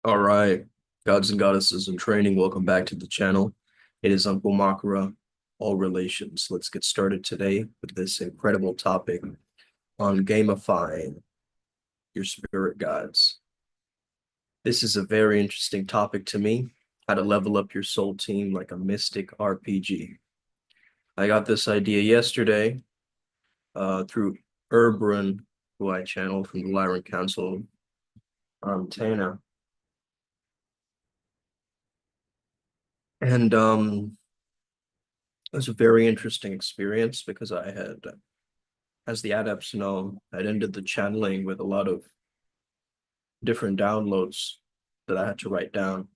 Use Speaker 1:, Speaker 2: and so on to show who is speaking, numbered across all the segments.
Speaker 1: All right, gods and goddesses in training, welcome back to the channel. It is Uncle Makara, all relations. Let's get started today with this incredible topic on gamifying your spirit guides. This is a very interesting topic to me, how to level up your soul team like a mystic RPG. I got this idea yesterday through Urban, who I channel from the Lyran Council, Tana. And it was a very interesting experience because I had, as the adepts know, I'd ended the channeling with a lot of different downloads that I had to write down.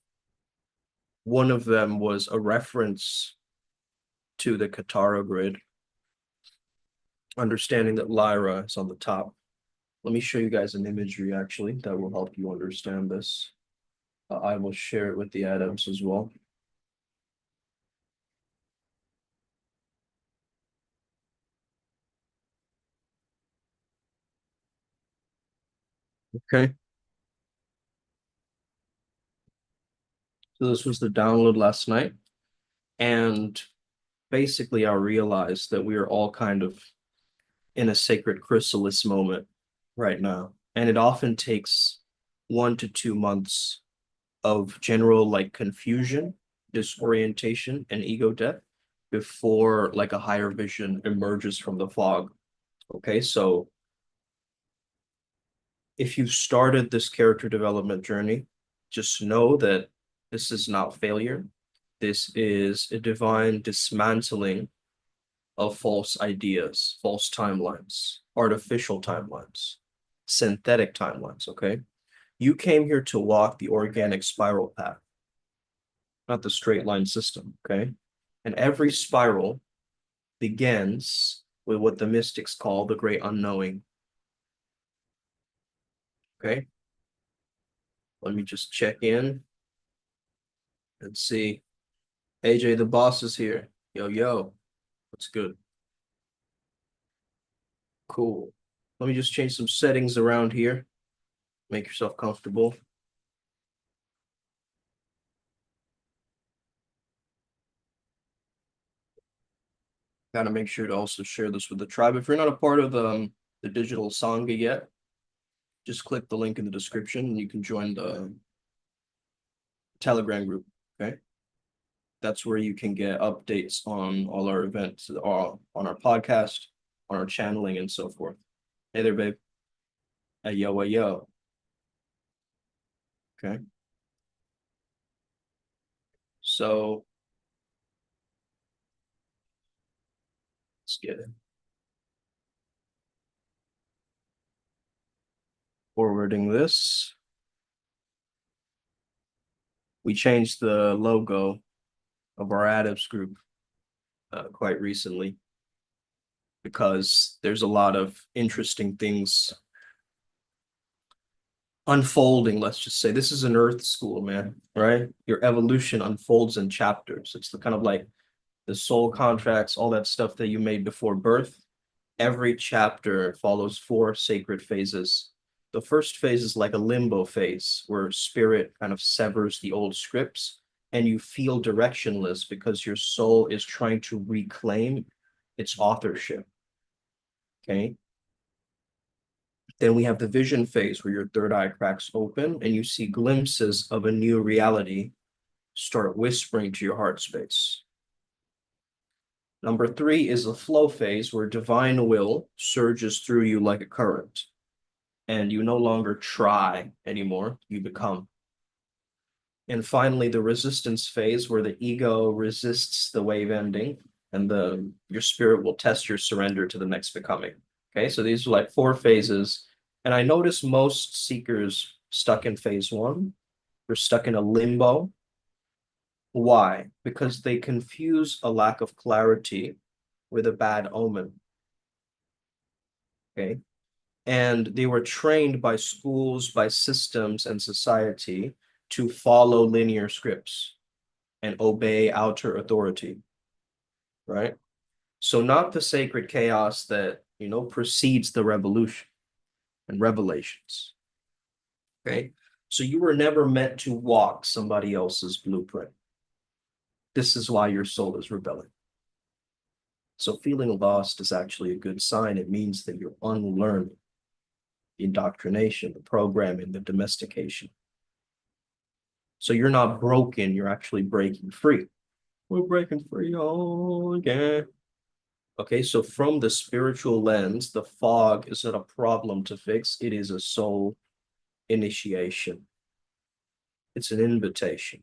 Speaker 1: One of them was a reference to the Katara grid, understanding that Lyra is on the top. Let me show you guys an imagery actually that will help you understand this. I will share it with the adepts as well. Okay. So this was the download last night. And basically I realized that we are all kind of in a sacred chrysalis moment right now. And it often takes 1 to 2 months of general like confusion, disorientation, and ego death before like a higher vision emerges from the fog. Okay, so if you started this character development journey, just know that this is not failure. This is a divine dismantling of false ideas, false timelines, artificial timelines, synthetic timelines, okay? You came here to walk the organic spiral path, not the straight line system, okay? And every spiral begins with what the mystics call the great unknowing, okay? Let me just check in and see. AJ, the boss is here. Yo, yo, what's good? Cool. Let me just change some settings around here. Make yourself comfortable. Got to make sure to also share this with the tribe. If you're not a part of the digital Sangha yet, just click the link in the description and you can join the Telegram group, okay? That's where you can get updates on all our events, on our podcast, on our channeling, and so forth. Hey there, babe. Hey, yo, hey, yo. Okay. So let's get it. Forwarding this. We changed the logo of our adepts group quite recently because there's a lot of interesting things unfolding. Let's just say this is an earth school, man, right? Your evolution unfolds in chapters. It's the kind of like the soul contracts, all that stuff that you made before birth. Every chapter follows 4 sacred phases. The first phase is like a limbo phase where spirit kind of severs the old scripts and you feel directionless because your soul is trying to reclaim its authorship. Okay. Then we have the vision phase where your third eye cracks open and you see glimpses of a new reality start whispering to your heart space. Number 3 is the flow phase where divine will surges through you like a current and you no longer try anymore, you become. And finally, the resistance phase where the ego resists the wave ending and your spirit will test your surrender to the next becoming. Okay, so these are like 4 phases. And I notice most seekers stuck in phase 1, they're stuck in a limbo. Why? Because they confuse a lack of clarity with a bad omen. Okay. And they were trained by schools, by systems and society to follow linear scripts and obey outer authority, right? So not the sacred chaos that, precedes the revolution and revelations, okay? So you were never meant to walk somebody else's blueprint. This is why your soul is rebelling. So feeling lost is actually a good sign. It means that you're unlearning the indoctrination, the programming, the domestication. So you're not broken, you're actually breaking free. We're breaking free all again. Okay, so from the spiritual lens, the fog is not a problem to fix. It is a soul initiation. It's an invitation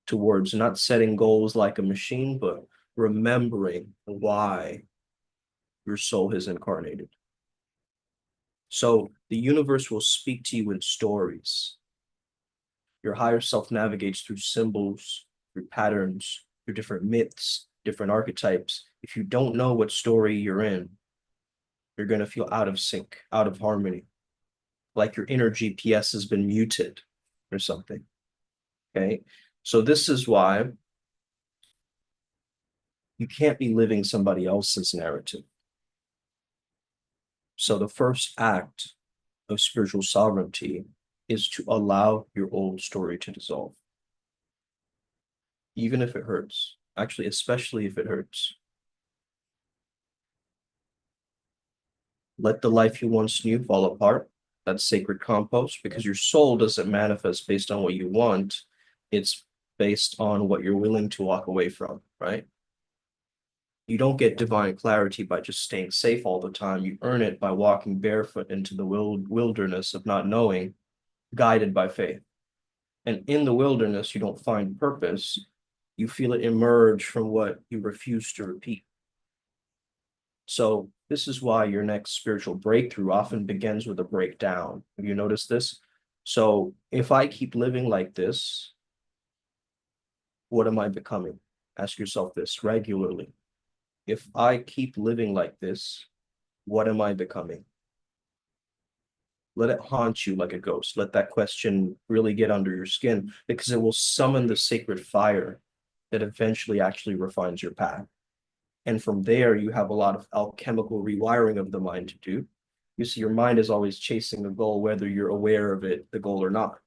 Speaker 1: towards not setting goals like a machine, but remembering why your soul has incarnated. So the universe will speak to you in stories. Your higher self navigates through symbols, through patterns, through different myths, different archetypes. If you don't know what story you're in, you're going to feel out of sync, out of harmony, like your inner GPS has been muted or something. Okay. So this is why you can't be living somebody else's narrative. So the first act of spiritual sovereignty is to allow your old story to dissolve, even if it hurts. Actually, especially if it hurts. Let the life you once knew fall apart. That's sacred compost, because your soul doesn't manifest based on what you want. It's based on what you're willing to walk away from, right? You don't get divine clarity by just staying safe all the time. You earn it by walking barefoot into the wilderness of not knowing, guided by faith. And in the wilderness, you don't find purpose. You feel it emerge from what you refuse to repeat. So this is why your next spiritual breakthrough often begins with a breakdown. Have you noticed this? So if I keep living like this, what am I becoming? Ask yourself this regularly. If I keep living like this, what am I becoming? Let it haunt you like a ghost. Let that question really get under your skin, because it will summon the sacred fire that eventually actually refines your path. And from there, you have a lot of alchemical rewiring of the mind to do. You see, your mind is always chasing a goal, whether you're aware of it, the goal or not.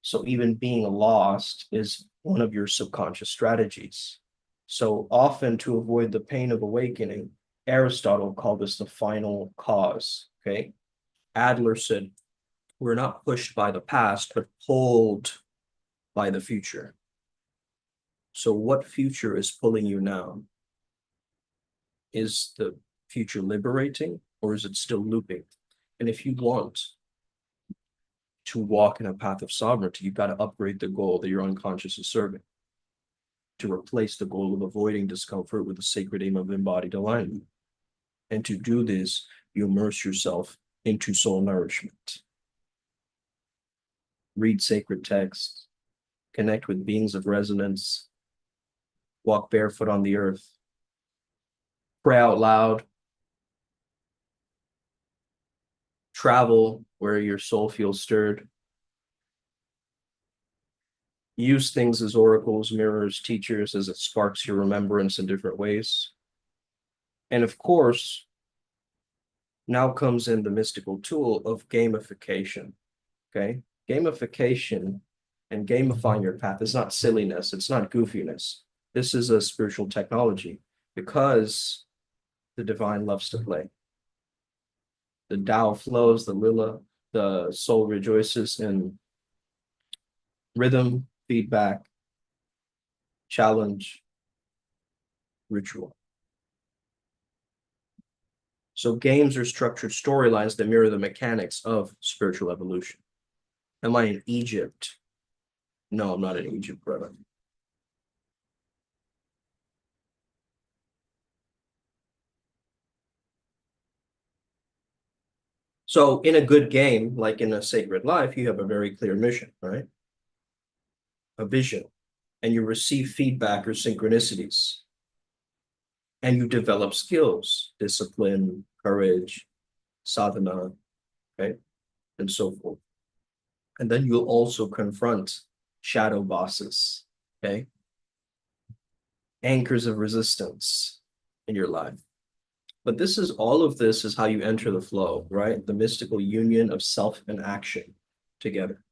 Speaker 1: So even being lost is one of your subconscious strategies. So often, to avoid the pain of awakening, Aristotle called this the final cause. Okay. Adler said, we're not pushed by the past, but pulled by the future. So what future is pulling you now? Is the future liberating, or is it still looping? And if you want to walk in a path of sovereignty, you've got to upgrade the goal that your unconscious is serving, to replace the goal of avoiding discomfort with the sacred aim of embodied alignment. And to do this, you immerse yourself into soul nourishment. Read sacred texts, connect with beings of resonance, walk barefoot on the earth, pray out loud, travel where your soul feels stirred, use things as oracles, mirrors, teachers, as it sparks your remembrance in different ways. And of course, now comes in the mystical tool of gamification. Okay. Gamification and gamifying your path is not silliness, it's not goofiness. This is a spiritual technology, because the divine loves to play. The Tao flows, the Lila, the soul rejoices in rhythm, feedback, challenge, ritual. So games are structured storylines that mirror the mechanics of spiritual evolution. Am I in Egypt? No, I'm not in Egypt, brother. So in a good game, like in a sacred life, you have a very clear mission, right? A vision, and you receive feedback or synchronicities, and you develop skills, discipline, courage, sadhana, okay, and so forth. And then you'll also confront shadow bosses, okay, anchors of resistance in your life. But this is all of this is how you enter the flow, right? The mystical union of self and action together.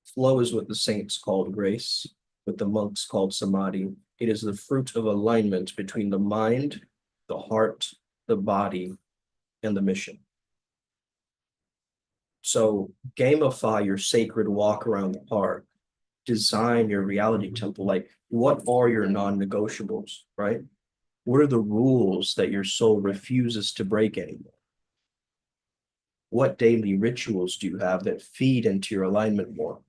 Speaker 1: Flow is what the saints called grace, what the monks called samadhi. It is the fruit of alignment between the mind, the heart, the body, and the mission. So gamify your sacred walk around the park, design your reality temple. Like, what are your non-negotiables, right? What are the rules that your soul refuses to break anymore? What daily rituals do you have that feed into your alignment more?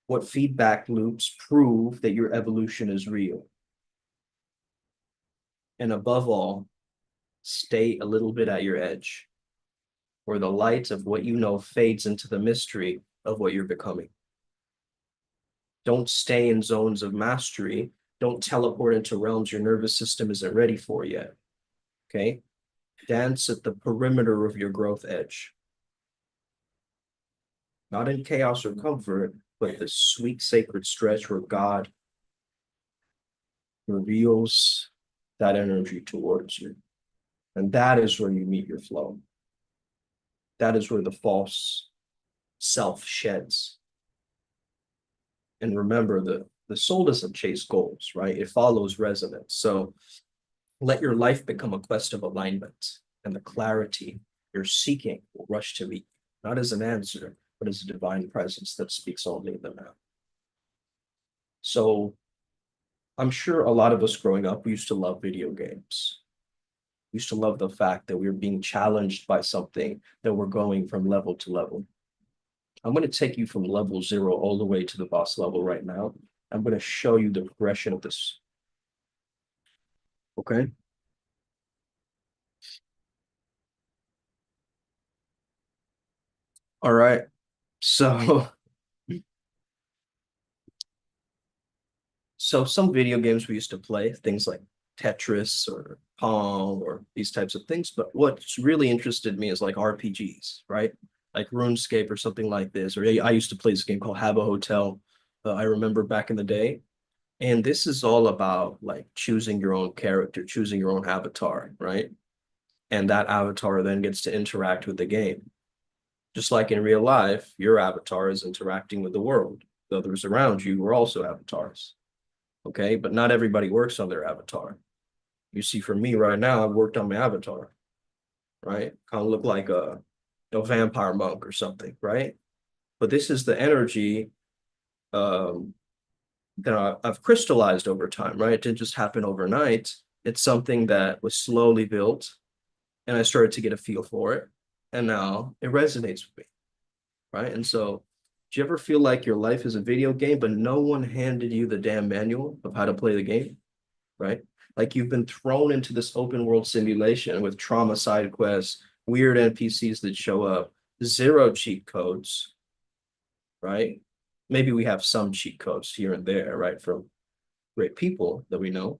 Speaker 1: What feedback loops prove that your evolution is real? And above all, stay a little bit at your edge, where the light of what you know fades into the mystery of what you're becoming. Don't stay in zones of mastery. Don't teleport into realms your nervous system isn't ready for yet. Okay? Dance at the perimeter of your growth edge. Not in chaos or comfort, but the sweet sacred stretch where God reveals that energy towards you. And that is where you meet your flow. That is where the false self sheds. And remember, the soul doesn't chase goals, right? It follows resonance. So let your life become a quest of alignment, and the clarity you're seeking will rush to meet you, not as an answer, but as a divine presence that speaks only in the now. So I'm sure a lot of us growing up, we used to love video games. We used to love the fact that we were being challenged by something, that we're going from level to level. I'm going to take you from level 0 all the way to the boss level right now. I'm going to show you the progression of this. Okay? All right. So, so some video games we used to play, things like Tetris or Pong or these types of things. But what's really interested me is like RPGs, right? Like RuneScape or something like this. Or I used to play this game called Have a Hotel. I remember back in the day. And this is all about like choosing your own character, choosing your own avatar, right? And that avatar then gets to interact with the game. Just like in real life, your avatar is interacting with the world. The others around you are also avatars. Okay. But not everybody works on their avatar. You see, for me right now, I've worked on my avatar, right? Kind of look like a vampire monk or something, right? But this is the energy um, that I've crystallized over time, right? It didn't just happen overnight. It's something that was slowly built, and I started to get a feel for it, and now it resonates with me, right? And so, do you ever feel like your life is a video game, but no one handed you the damn manual of how to play the game, right? Like you've been thrown into this open world simulation with trauma side quests, weird NPCs that show up, zero cheat codes, right? Maybe we have some cheat codes here and there, right, from great people that we know.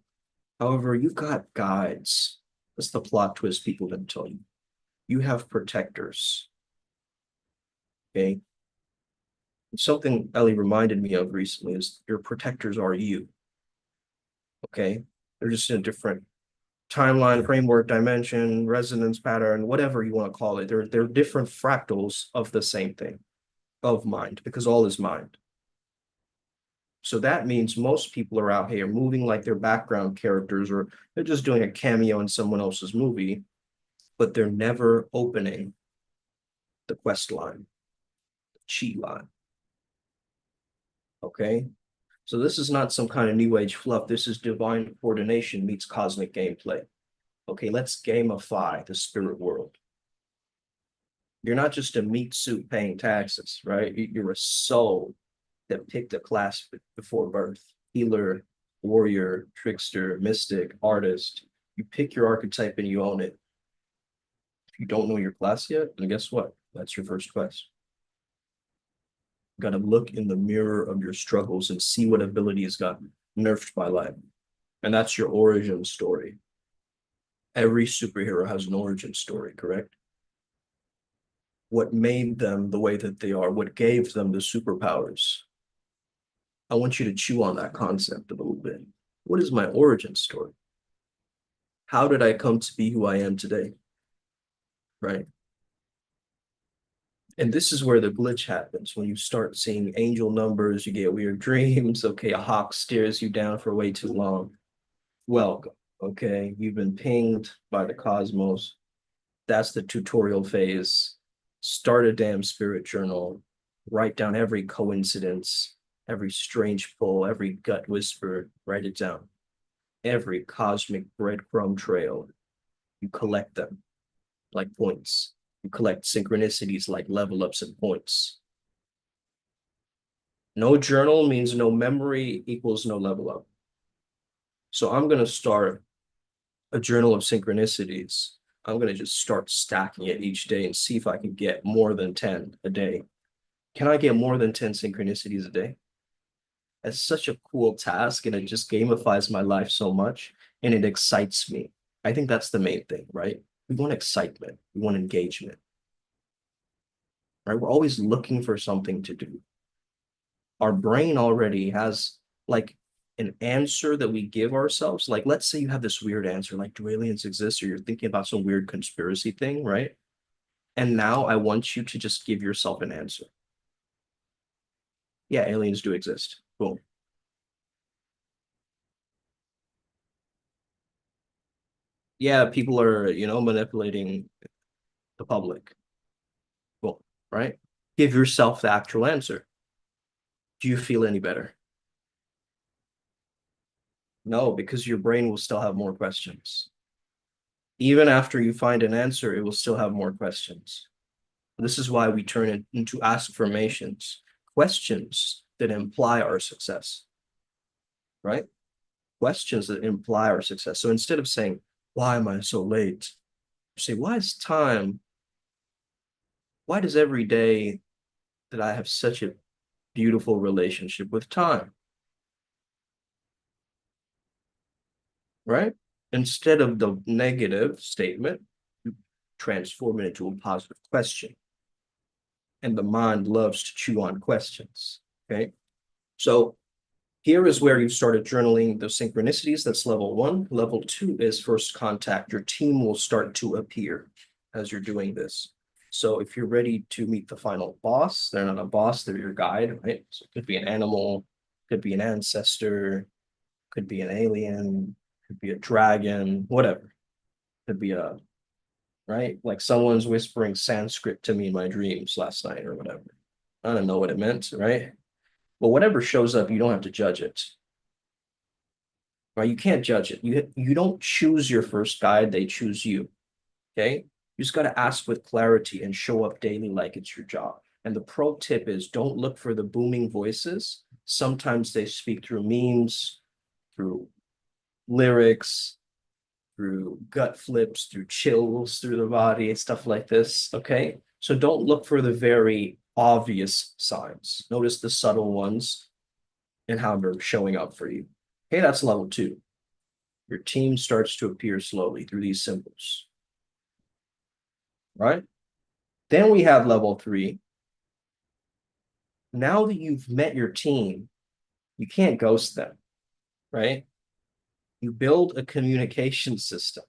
Speaker 1: However, you've got guides. That's the plot twist people didn't tell you. You have protectors. Okay. Something Ellie reminded me of recently is your protectors are you. Okay. They're just in a different timeline, framework, dimension, resonance pattern, whatever you want to call it. They're different fractals of the same thing, of mind, because all is mind. So that means most people are out here moving like they're background characters, or they're just doing a cameo in someone else's movie, but they're never opening the quest line, the cheat line. Okay. So this is not some kind of new age fluff. This is divine coordination meets cosmic gameplay. Okay, let's gamify the spirit world. You're not just a meat suit paying taxes, right? You're a soul that picked a class before birth. Healer, warrior, trickster, mystic, artist. You pick your archetype and you own it. If you don't know your class yet, then guess what? That's your first quest. You got to look in the mirror of your struggles and see what abilities got nerfed by life. And that's your origin story. Every superhero has an origin story, correct? What made them the way that they are, what gave them the superpowers. I want you to chew on that concept a little bit. What is my origin story? How did I come to be who I am today? Right. And this is where the glitch happens when you start seeing angel numbers, you get weird dreams. Okay, a hawk stares you down for way too long. Welcome. Okay, you've been pinged by the cosmos. That's the tutorial phase. Start a damn spirit journal. Write down every coincidence, every strange pull, every gut whisper. Write it down. Every cosmic breadcrumb trail. You collect them like points. You collect synchronicities like level ups and points. No journal means no memory equals no level up. So I'm going to start a journal of synchronicities. I'm going to just start stacking it each day and see if I can get more than 10 a day. Can I get more than 10 synchronicities a day? That's such a cool task and it just gamifies my life so much and it excites me. I think that's the main thing, right? We want excitement, we want engagement, right? We're always looking for something to do. Our brain already has like an answer that we give ourselves. Like, let's say you have this weird answer, like, do aliens exist? Or you're thinking about some weird conspiracy thing, right? And now I want you to just give yourself an answer. Yeah, aliens do exist. Boom. Yeah, people are, manipulating the public. Boom, right? Give yourself the actual answer. Do you feel any better? No, because your brain will still have more questions. Even after you find an answer, it will still have more questions. This is why we turn it into affirmations, questions that imply our success, right? Questions that imply our success. So instead of saying, why am I so late? Say, why does every day that I have such a beautiful relationship with time, right? Instead of the negative statement, you transform it into a positive question. And the mind loves to chew on questions, okay? So here is where you started journaling the synchronicities. That's level one. Level two is first contact. Your team will start to appear as you're doing this. So if you're ready to meet the final boss, they're not a boss, they're your guide, right? So it could be an animal, could be an ancestor, could be an alien, could be a dragon, whatever. Could be a, right? Like someone's whispering Sanskrit to me in my dreams last night or whatever. I don't know what it meant, right? But whatever shows up, you don't have to judge it. Right? You can't judge it. You don't choose your first guide, they choose you. Okay. You just got to ask with clarity and show up daily like it's your job. And the pro tip is don't look for the booming voices. Sometimes they speak through memes, through lyrics, through gut flips, through chills through the body, stuff like this. Okay. So don't look for the very obvious signs. Notice the subtle ones and how they're showing up for you. Okay, that's level two. Your team starts to appear slowly through these symbols, right? Then we have level three. Now that you've met your team, you can't ghost them, right? You build a communication system,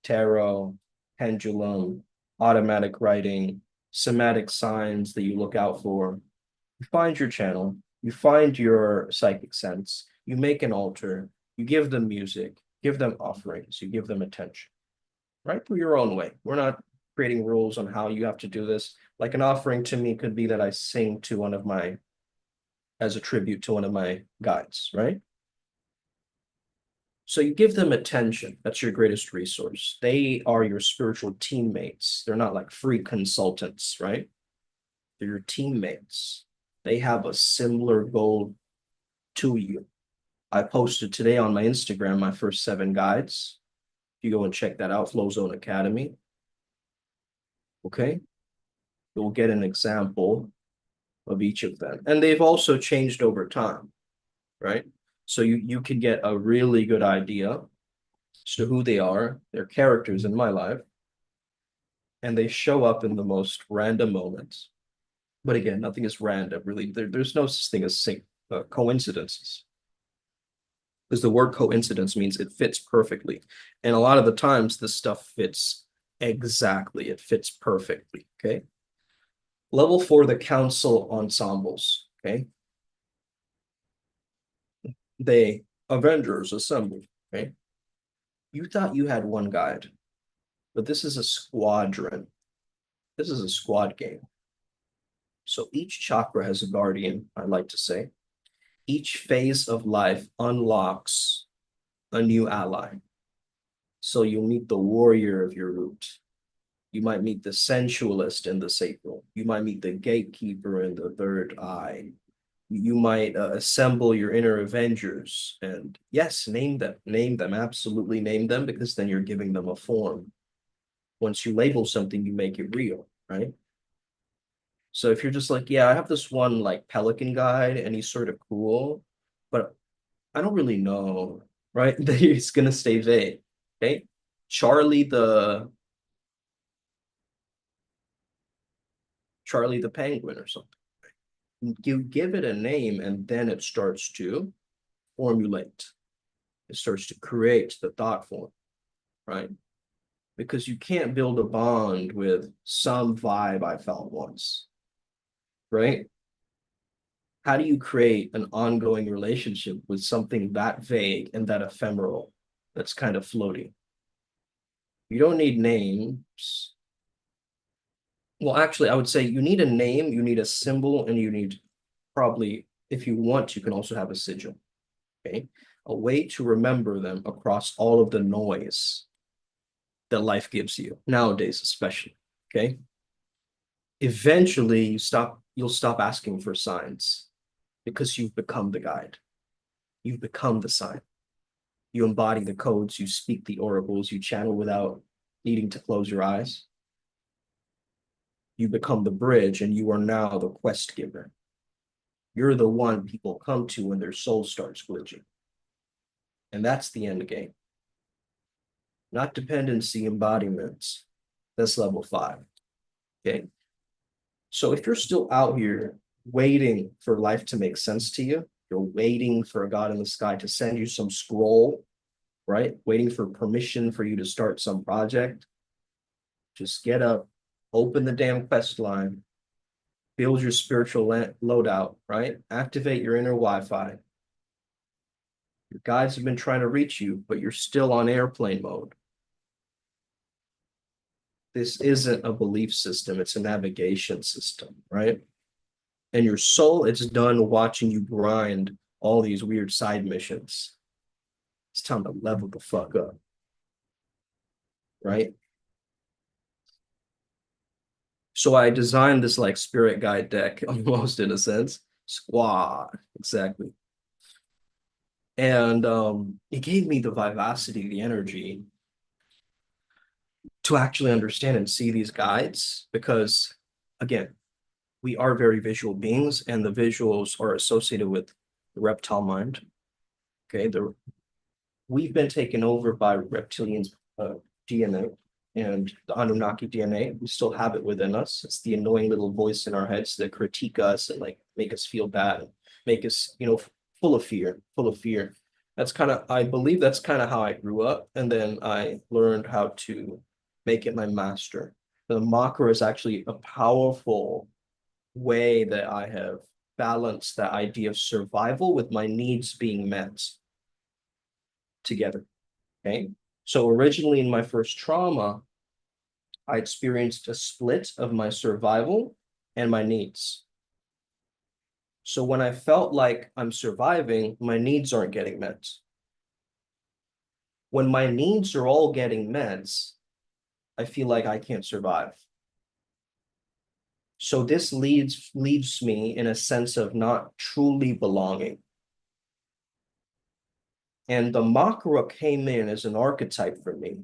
Speaker 1: tarot, pendulum, automatic writing, somatic signs that you look out for. You find your channel, you find your psychic sense, you make an altar, you give them music, give them offerings, you give them attention, right? Through your own way. We're not creating rules on how you have to do this. Like an offering to me could be that I sing to one of my, as a tribute to one of my guides, right? So you give them attention. That's your greatest resource. They are your spiritual teammates. They're not like free consultants, right? They're your teammates. They have a similar goal to you. I posted today on my Instagram my first 7 guides. You go and check that out, Flow Zone Academy. Okay. You'll get an example of each of them. And they've also changed over time, right? So you can get a really good idea as to who they are, their characters in my life, and they show up in the most random moments. But again, nothing is random, really. There's no such thing as coincidences. Because the word coincidence means it fits perfectly. And a lot of the times this stuff fits exactly. It fits perfectly. Okay. Level 4, the council ensembles. Okay. They Avengers assemble. Okay. You thought you had one guide, but this is a squadron. This is a squad game. So each chakra has a guardian, I like to say. Each phase of life unlocks a new ally. So you'll meet the warrior of your root. You might meet the sensualist in the sacral. You might meet the gatekeeper in the third eye. You might assemble your inner Avengers. And yes, name them, absolutely name them, because then you're giving them a form. Once you label something, you make it real, right? So if you're just like, yeah, I have this one like Pelican guide and he's sort of cool, but I don't really know, right? Then he's gonna stay vague. Okay. Charlie the Charlie the Penguin or something. You give it a name and then it starts to formulate. It starts to create the thought form, right? Because you can't build a bond with some vibe I felt once, right? How do you create an ongoing relationship with something that vague and that ephemeral that's kind of floating? You don't need names. Well, actually, I would say you need a name, you need a symbol, and you need probably, if you want, you can also have a sigil, okay? A way to remember them across all of the noise that life gives you, nowadays especially, okay? Eventually, you'll stop asking for signs because you've become the guide. You've become the sign. You embody the codes, you speak the oracles, you channel without needing to close your eyes. You become the bridge and you are now the quest giver. You're the one people come to when their soul starts glitching. And that's the end game. Not dependency embodiments. That's level 5. Okay. So if you're still out here waiting for life to make sense to you, you're waiting for a God in the sky to send you some scroll, right? Waiting for permission for you to start some project. Just get up, open the damn quest line, build your spiritual loadout, right? Activate your inner Wi-Fi. Your guides have been trying to reach you, but you're still on airplane mode. This isn't a belief system, it's a navigation system, right? And your soul, it's done watching you grind all these weird side missions. It's time to level the fuck up, right? So I designed this like spirit guide deck almost in a sense. Squad, exactly. And it gave me the vivacity, the energy to actually understand and see these guides because, again, we are very visual beings and the visuals are associated with the reptile mind. Okay, we've been taken over by reptilians' DNA and the Anunnaki DNA. We still have it within us. It's the annoying little voice in our heads that critique us and like make us feel bad, make us, full of fear, full of fear. That's kind of, I believe that's kind of how I grew up. And then I learned how to make it my master. The Makara is actually a powerful way that I have balanced that idea of survival with my needs being met together. Okay. So originally in my first trauma, I experienced a split of my survival and my needs. So when I felt like I'm surviving, my needs aren't getting met. When my needs are all getting met, I feel like I can't survive. So this leaves me in a sense of not truly belonging. And the Makara came in as an archetype for me.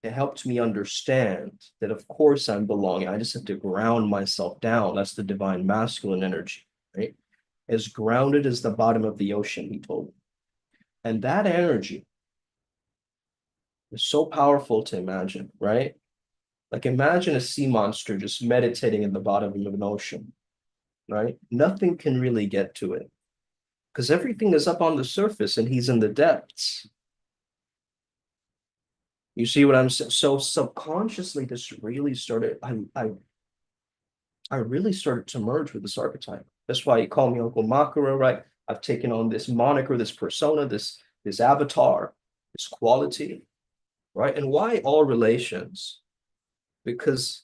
Speaker 1: It helped me understand that, of course, I'm belonging. I just have to ground myself down. That's the divine masculine energy, right? As grounded as the bottom of the ocean, he told me. And that energy is so powerful to imagine, right? Like imagine a sea monster just meditating in the bottom of an ocean, right? Nothing can really get to it. because everything is up on the surface and he's in the depths. You see what I'm saying? So subconsciously, this really started. I really started to merge with this archetype. That's why you call me Uncle Makara, right? I've taken on this moniker, this persona, this avatar, this quality, right? And why all relations? Because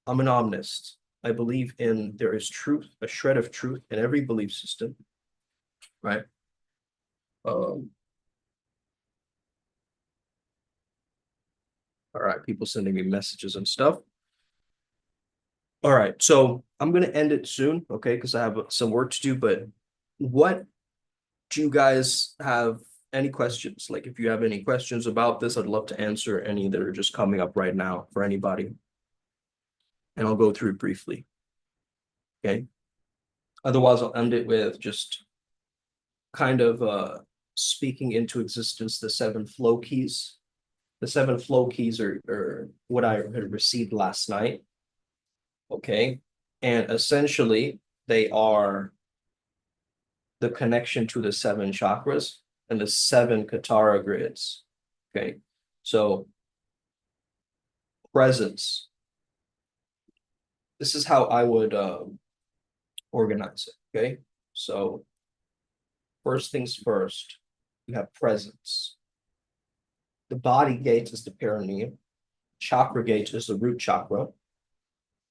Speaker 1: I'm an omnist. I believe in there is truth, a shred of truth in every belief system, right? Um, all right, people sending me messages and stuff. All right, so I'm gonna end it soon, okay? Because I have some work to do. But what do you guys have any questions? Like, if you have any questions about this, I'd love to answer any that are just coming up right now for anybody. And I'll go through it briefly. Okay. Otherwise, I'll end it with just kind of speaking into existence the seven flow keys. The seven flow keys are what I had received last night. Okay. And essentially, they are the connection to the seven chakras and the seven Katara grids. Okay. So presence. This is how I would organize it. Okay. So first things first, you have presence. The body gate is the perineum. Chakra gate is the root chakra.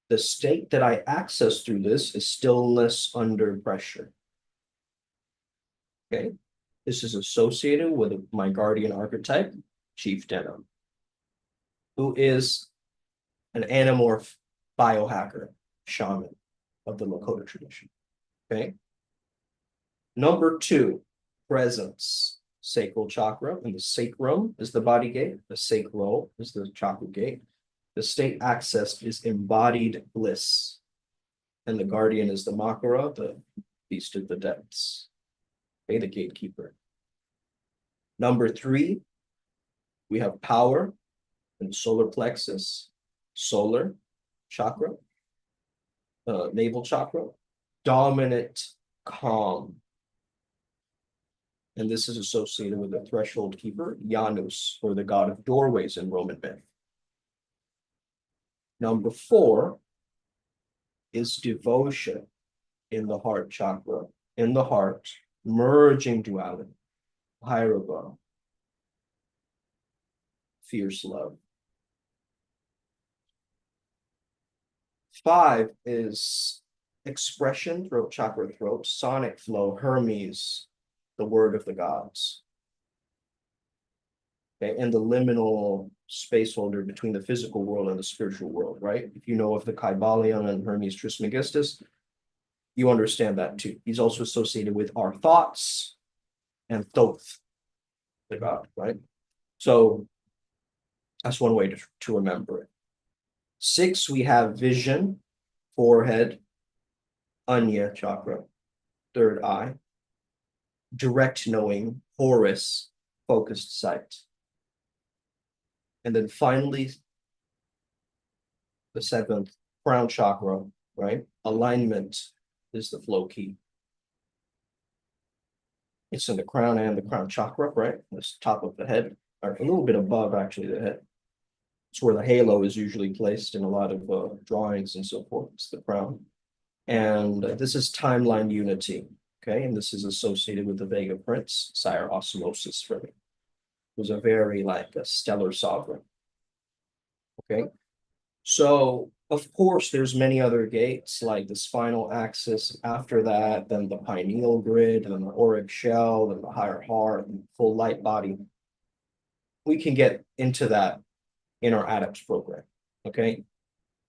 Speaker 1: The state that I access through this is stillness under pressure. Okay. This is associated with my guardian archetype, Chief Denim, who is an anamorph biohacker shaman of the Lakota tradition. Okay. Number two, presence, sacral chakra, and the sacrum is the body gate. The sacral is the chakra gate. The state accessed is embodied bliss, and the guardian is the Makara, the beast of the depths. Okay, the gatekeeper. Number three, we have power and solar plexus, solar chakra, navel chakra, dominant calm. And this is associated with the threshold keeper, Janus, or the god of doorways in Roman myth. Number four is devotion in the heart chakra, in the heart, merging duality, Bhairava, fierce love. Five is expression, throat chakra, throat, sonic flow, Hermes, the word of the gods. Okay, and the liminal space holder between the physical world and the spiritual world, right? If you know of the Kybalion and Hermes Trismegistus, you understand that too. He's also associated with our thoughts and Thoth, the god, right? So that's one way to remember it. Six, we have vision, forehead, Anya chakra, third eye, direct knowing, Horus, focused sight. And then finally, the seventh, crown chakra, right? Alignment is the flow key. It's in the crown and the crown chakra, right? It's top of the head, or a little bit above actually the head. It's where the halo is usually placed in a lot of drawings and so forth. It's the crown. And this is timeline unity, okay? And this is associated with the Vega Prince, Sire Osmosis for me. It was a very like a stellar sovereign, okay? So, of course, there's many other gates like the spinal axis after that, then the pineal grid, then the auric shell, then the higher heart, and full light body. We can get into that in our ADAPTS program, okay?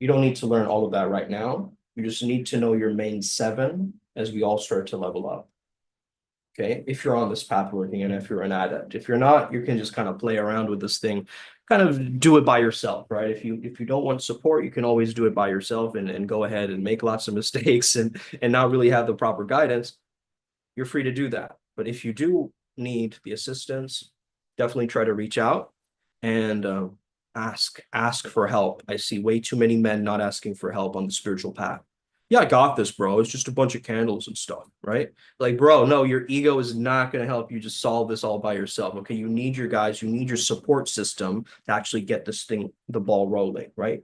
Speaker 1: You don't need to learn all of that right now. You just need to know your main seven as we all start to level up. Okay, if you're on this path working and if you're an adept. If you're not, you can just kind of play around with this thing, kind of do it by yourself, right? If you don't want support, you can always do it by yourself and go ahead and make lots of mistakes and not really have the proper guidance. You're free to do that. But if you do need the assistance, definitely try to reach out and ask for help. I see way too many men not asking for help on the spiritual path. Yeah, I got this, bro. It's just a bunch of candles and stuff, right? Like, bro, no, your ego is not going to help you just solve this all by yourself. Okay. You need your guys, you need your support system to actually get this thing, the ball rolling, right?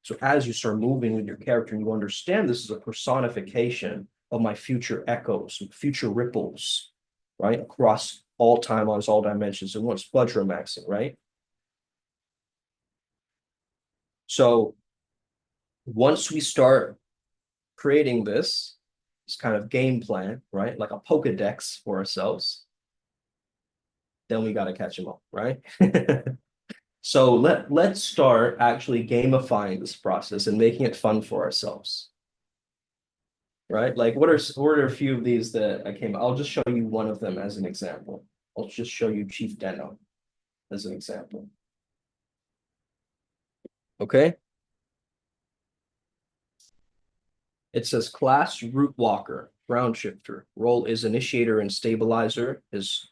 Speaker 1: So as you start moving with your character and you understand this is a personification of my future echoes, future ripples, right? Across all timelines, all dimensions, and what's Vajramaxing, right? So once we start creating this kind of game plan, right? Like a Pokedex for ourselves, then we got to catch them up, right? So let's start actually gamifying this process and making it fun for ourselves, right? Like what are a few of these that I came? I'll just show you one of them as an example. I'll just show you Chief Deno as an example. Okay. It says class root walker, ground shifter. Role is initiator and stabilizer. His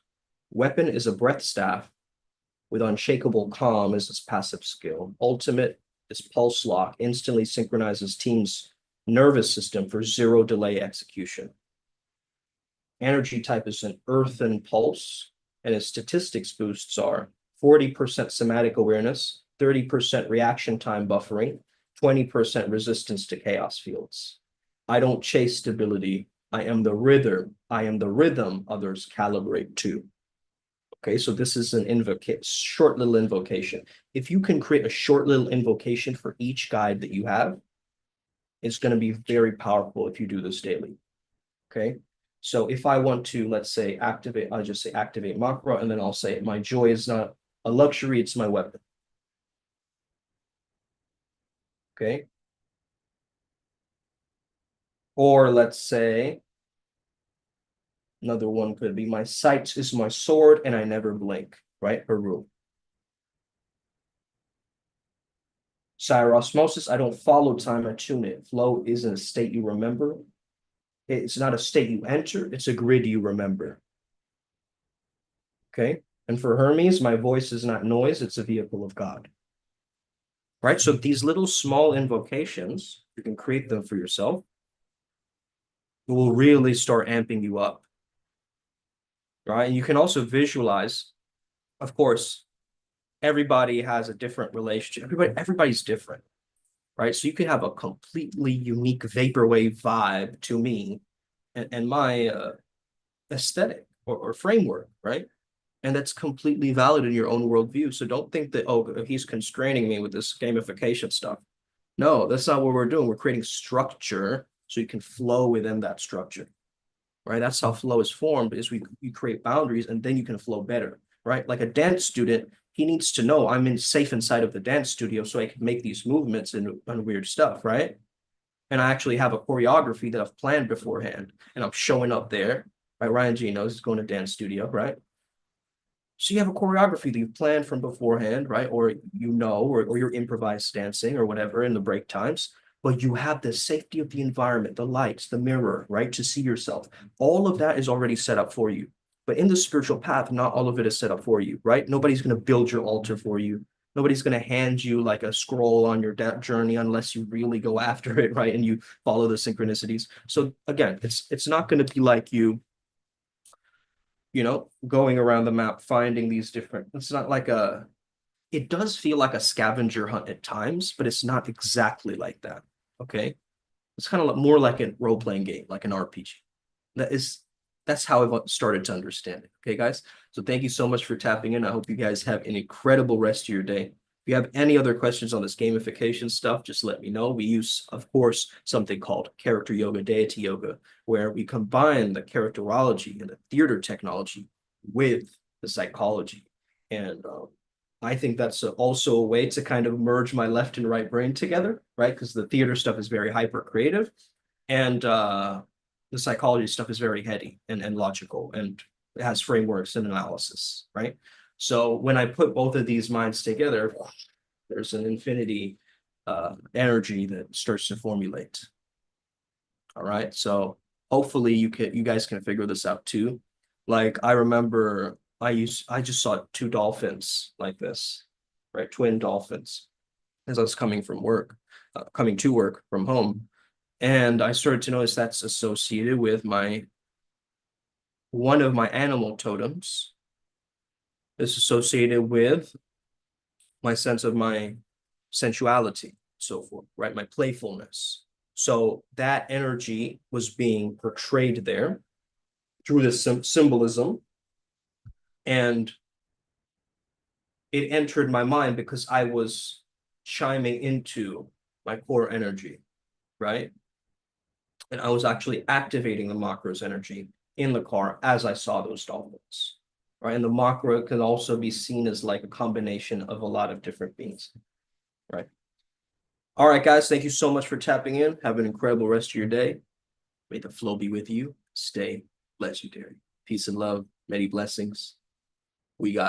Speaker 1: weapon is a breath staff with unshakable calm as its passive skill. Ultimate is pulse lock, instantly synchronizes team's nervous system for zero delay execution. Energy type is an earthen pulse, and its statistics boosts are 40% somatic awareness, 30% reaction time buffering, 20% resistance to chaos fields. I don't chase stability. I am the rhythm. I am the rhythm others calibrate to. Okay, so this is an short little invocation. If you can create a short little invocation for each guide that you have, it's going to be very powerful if you do this daily. Okay, so if I want to, let's say, activate, I'll just say activate Makara, and then I'll say my joy is not a luxury, it's my weapon. Okay, or let's say another one could be my sight is my sword and I never blink, right? A rule. Osmosis, I don't follow time, I tune it. Flow isn't a state you remember. It's not a state you enter, it's a grid you remember. Okay. And for Hermes, my voice is not noise, it's a vehicle of God. Right. So these little small invocations, you can create them for yourself, will really start amping you up. Right. And you can also visualize, of course, everybody has a different relationship. Everybody's different. Right. So you could have a completely unique vaporwave vibe to me and my aesthetic or framework, right? And that's completely valid in your own worldview. So don't think that, oh, he's constraining me with this gamification stuff. No, that's not what we're doing. We're creating structure so you can flow within that structure, right? That's how flow is formed, is you create boundaries and then you can flow better, right? Like a dance student, he needs to know I'm safe inside of the dance studio so I can make these movements and weird stuff, right? And I actually have a choreography that I've planned beforehand and I'm showing up there, right? Ryan G knows he's going to dance studio, right? So you have a choreography that you've planned from beforehand, right? Or or you're improvised dancing or whatever in the break times, but you have the safety of the environment, the lights, the mirror, right? To see yourself. All of that is already set up for you. But in the spiritual path, not all of it is set up for you, right? Nobody's going to build your altar for you. Nobody's going to hand you like a scroll on your journey unless you really go after it, right? And you follow the synchronicities. So again, it's not going to be like going around the map, finding these different, it's not like it does feel like a scavenger hunt at times, but it's not exactly like that. Okay. It's kind of more like a role-playing game, like an RPG. That is, that's how I've started to understand it. Okay, guys. So thank you so much for tapping in. I hope you guys have an incredible rest of your day. If you have any other questions on this gamification stuff, just let me know. We use, of course, something called character yoga, deity yoga, where we combine the characterology and the theater technology with the psychology. And I think that's also a way to kind of merge my left and right brain together, right? Because the theater stuff is very hyper creative, and the psychology stuff is very heady and logical, and it has frameworks and analysis, right? So when I put both of these minds together, there's an infinity energy that starts to formulate. All right. So hopefully you guys can figure this out too. Like I remember I just saw two dolphins like this, right? Twin dolphins as I was coming to work from home. And I started to notice that's associated with one of my animal totems. It's associated with my sense of my sensuality, so forth, right? My playfulness. So that energy was being portrayed there through this symbolism. And it entered my mind because I was chiming into my core energy, right? And I was actually activating the Makara's energy in the car as I saw those dolphins, right? And the Makara can also be seen as like a combination of a lot of different beings, right? All right, guys, thank you so much for tapping in. Have an incredible rest of your day. May the flow be with you. Stay legendary. Peace and love. Many blessings. We got